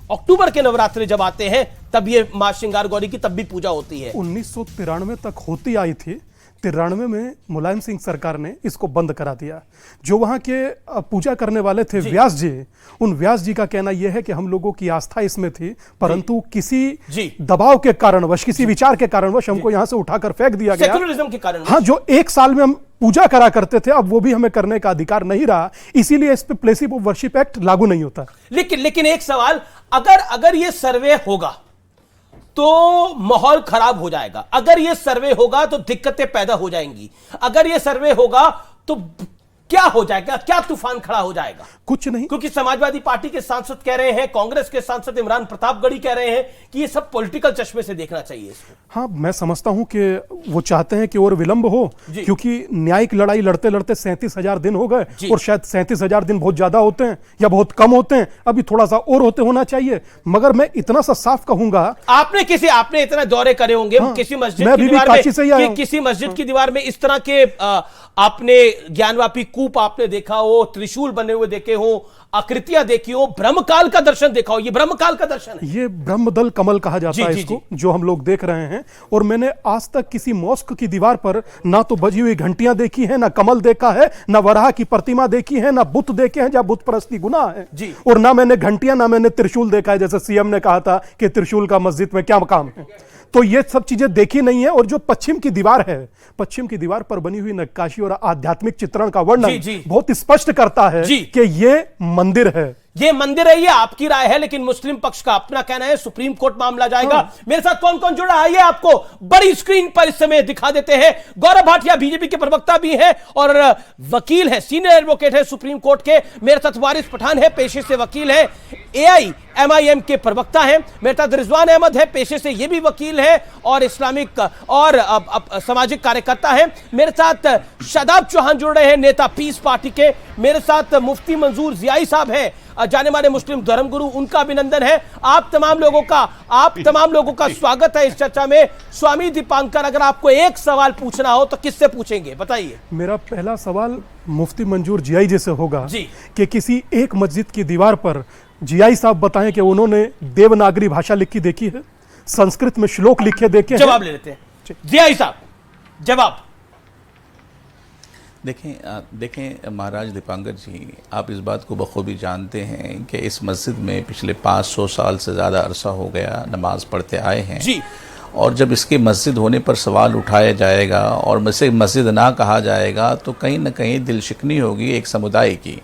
अक्टूबर के नवरात्रि जब आते हैं तब ये मां श्रृंगार गौरी की तब भी पूजा होती है। 1993 तक होती आई थी। 93 में मुलायम सिंह सरकार ने इसको बंद करा दिया। जो वहां के पूजा करने वाले थे व्यास जी, उन व्यास जी का कहना यह है कि हम लोगों की आस्था इसमें थी, परंतु किसी दबाव के कारणवश, किसी विचार के कारणवश हमको यहां से उठाकर फेंक दिया गया, सेकुलरिज्म के कारण। हाँ, जो एक साल में हम पूजा करा करते थे, अब वो भी हमें करने का अधिकार नहीं रहा, इसीलिए इस पे प्लेसिस ऑफ वर्शिप एक्ट लागू नहीं होता। लेकिन एक सवाल, अगर ये सर्वे होगा तो माहौल खराब हो जाएगा, अगर ये सर्वे होगा तो दिक्कतें पैदा हो जाएंगी, अगर ये सर्वे होगा तो क्या हो जाएगा, क्या तूफान खड़ा हो जाएगा? कुछ नहीं, क्योंकि समाजवादी पार्टी के सांसद कह रहे हैं, कांग्रेस के सांसद इमरान प्रतापगढ़ी कह रहे हैं कि ये सब पॉलिटिकल चश्मे से देखना चाहिए इसको। हाँ, मैं समझता हूं कि वो चाहते हैं कि और विलंब हो, क्योंकि न्यायिक लड़ाई लड़ते लड़ते 37,000 दिन हो गए और शायद 37,000 दिन बहुत ज्यादा होते हैं या बहुत कम होते हैं, अभी थोड़ा सा और होना चाहिए। मगर मैं इतना सा साफ कहूंगा, आपने इतना दौरे करे होंगे, किसी मस्जिद की दीवार में इस तरह के आपने ज्ञानवापी कूप आपने देखा हो, त्रिशूल बने हुए देखे हो, आकृतियां देखी हो, ब्रह्मकाल का दर्शन देखा हो, ये ब्रह्मकाल का दर्शन है, ये ब्रह्मदल कमल कहा जाता है इसको, जो हम लोग देख रहे हैं। और मैंने आज तक किसी मॉस्क की दीवार पर ना तो बजी हुई घंटियां देखी है, ना कमल देखा है, ना वराह की प्रतिमा देखी है, ना बुत देखे हैं जहां बुत परस्ती गुनाह है, और ना मैंने घंटियां, ना मैंने त्रिशूल देखा है, जैसे सीएम ने कहा था कि त्रिशूल का मस्जिद में क्या मकाम है। तो ये सब चीजें देखी नहीं है। और जो पश्चिम की दीवार है, पश्चिम की दीवार पर बनी हुई नक्काशी और आध्यात्मिक चित्रण का वर्णन बहुत स्पष्ट करता है कि ये मंदिर है, ये मंदिर है। ये आपकी राय है, लेकिन मुस्लिम पक्ष का अपना कहना है सुप्रीम कोर्ट मामला जाएगा। मेरे साथ कौन कौन जुड़ा है ये आपको बड़ी स्क्रीन पर इस समय दिखा देते हैं। गौरव भाटिया बीजेपी के प्रवक्ता भी हैं और वकील है, सीनियर एडवोकेट है सुप्रीम कोर्ट के। मेरे साथ वारिस पठान है, पेशे से वकील है, AIMIM के प्रवक्ता हैं। मेरे साथ रिजवान अहमद है, पेशे से ये भी वकील है और इस्लामिक और सामाजिक कार्यकर्ता है। मेरे साथ शादाब चौहान जुड़ रहे हैं, नेता पीस पार्टी के। मेरे साथ मुफ्ती मंजूर जियाई साहब हैं, जाने माने मुस्लिम धर्मगुरु, उनका अभिनंदन है। आप तमाम लोगों का स्वागत है इस चर्चा में। स्वामी दीपांकर, अगर आपको एक सवाल पूछना हो तो किससे पूछेंगे, बताइए? मेरा पहला सवाल मुफ्ती मंजूर जियाई जी से होगा कि किसी एक मस्जिद की दीवार पर जियाई साहब बताएं कि उन्होंने देवनागरी भाषा लिखी देखी है, संस्कृत में श्लोक लिखे देखे हैं? जवाब ले लेते हैं जियाई साहब, जवाब। देखें महाराज दीपांकर जी, आप इस बात को बखूबी जानते हैं कि इस मस्जिद में पिछले 500 साल से ज़्यादा अरसा हो गया नमाज पढ़ते आए हैं जी। और जब इसके मस्जिद होने पर सवाल उठाया जाएगा और इसे मस्जिद ना कहा जाएगा तो कहीं ना कहीं दिलशिकनी होगी एक समुदाय की।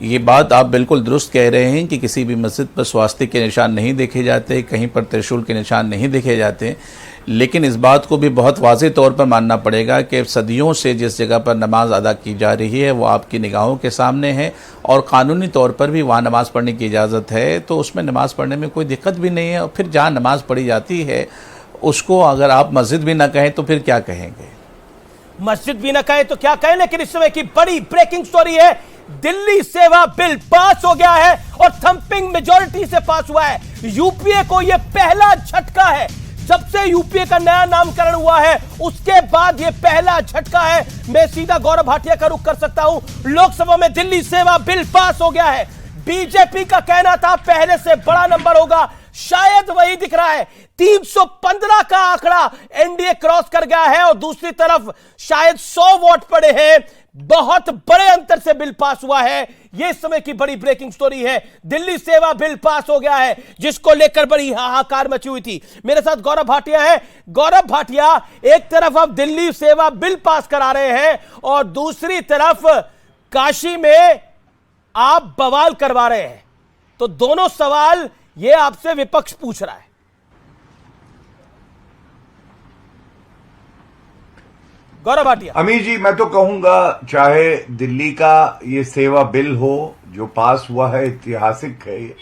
ये बात आप बिल्कुल दुरुस्त कह रहे हैं कि किसी भी मस्जिद पर स्वास्तिक के निशान नहीं देखे जाते, कहीं पर त्रिशूल के निशान नहीं देखे जाते, लेकिन इस बात को भी बहुत वाज़ेह तौर पर मानना पड़ेगा कि सदियों से जिस जगह पर नमाज अदा की जा रही है वो आपकी निगाहों के सामने है और क़ानूनी तौर पर भी वहाँ नमाज़ पढ़ने की इजाज़त है, तो उसमें नमाज़ पढ़ने में कोई दिक्कत भी नहीं है। और फिर जहाँ नमाज़ पढ़ी जाती है उसको अगर आप मस्जिद भी ना कहें तो फिर क्या कहेंगे? मस्जिद भी ना कहें तो क्या कहें। लेकिन इस समय की बड़ी ब्रेकिंग स्टोरी है, दिल्ली सेवा बिल पास हो गया है और थंपिंग मेजॉरिटी से पास हुआ है। यूपीए को यह पहला झटका है, जब से यूपीए का नया नामकरण हुआ है उसके बाद यह पहला झटका है। मैं सीधा गौरव भाटिया का रुख कर सकता हूं। लोकसभा में दिल्ली सेवा बिल पास हो गया है। बीजेपी का कहना था पहले से बड़ा नंबर होगा, शायद वही दिख रहा है। 315 का आंकड़ा एनडीए क्रॉस कर गया है और दूसरी तरफ शायद 100 वोट पड़े हैं। बहुत बड़े अंतर से बिल पास हुआ है। यह इस समय की बड़ी ब्रेकिंग स्टोरी है। दिल्ली सेवा बिल पास हो गया है, जिसको लेकर बड़ी हाहाकार मची हुई थी। मेरे साथ गौरव भाटिया है। गौरव भाटिया, एक तरफ अब दिल्ली सेवा बिल पास करा रहे हैं और दूसरी तरफ काशी में आप बवाल करवा रहे हैं, तो दोनों सवाल ये आपसे विपक्ष पूछ रहा है। गौरव भाटिया। अमीर जी, मैं तो कहूंगा चाहे दिल्ली का ये सेवा बिल हो जो पास हुआ है, ऐतिहासिक है,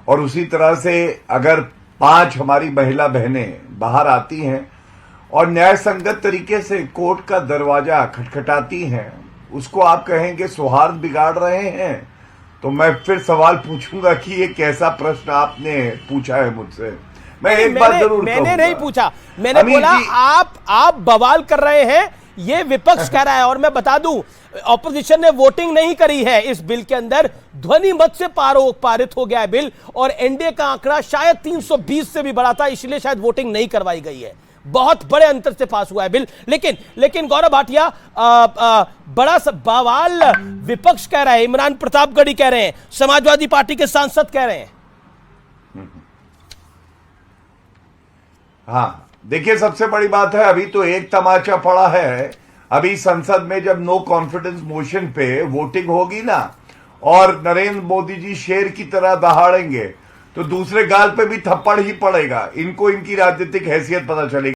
और उसी तरह से अगर 5 हमारी महिला बहनें बाहर आती हैं और न्याय संगत तरीके से कोर्ट का दरवाजा खटखटाती हैं, उसको आप कहेंगे सौहार्द बिगाड़ रहे हैं, तो मैं फिर सवाल पूछूंगा कि ये कैसा प्रश्न आपने पूछा है मुझसे। मैं एक बात जरूर मैंने नहीं पूछा, मैंने बोला आप बवाल कर रहे हैं, ये विपक्ष कह रहा है। और मैं बता दूं, ऑपोजिशन ने वोटिंग नहीं करी है इस बिल के अंदर, ध्वनि मत से पारित हो गया है बिल, और एनडीए का आंकड़ा शायद 320 से भी बड़ा था, इसलिए शायद वोटिंग नहीं करवाई गई है। बहुत बड़े अंतर से पास हुआ है बिल। लेकिन गौरव भाटिया, बड़ा बवाल विपक्ष कह रहा है, इमरान प्रतापगढ़ी कह रहे हैं, समाजवादी पार्टी के सांसद कह रहे हैं। हाँ, देखिए, सबसे बड़ी बात है, अभी तो एक तमाचा पड़ा है। अभी संसद में जब नो कॉन्फिडेंस मोशन पे वोटिंग होगी ना, और नरेंद्र मोदी जी शेर की तरह दहाड़ेंगे, तो दूसरे गाल पे भी थप्पड़ ही पड़ेगा। इनको इनकी राजनीतिक हैसियत पता चलेगी।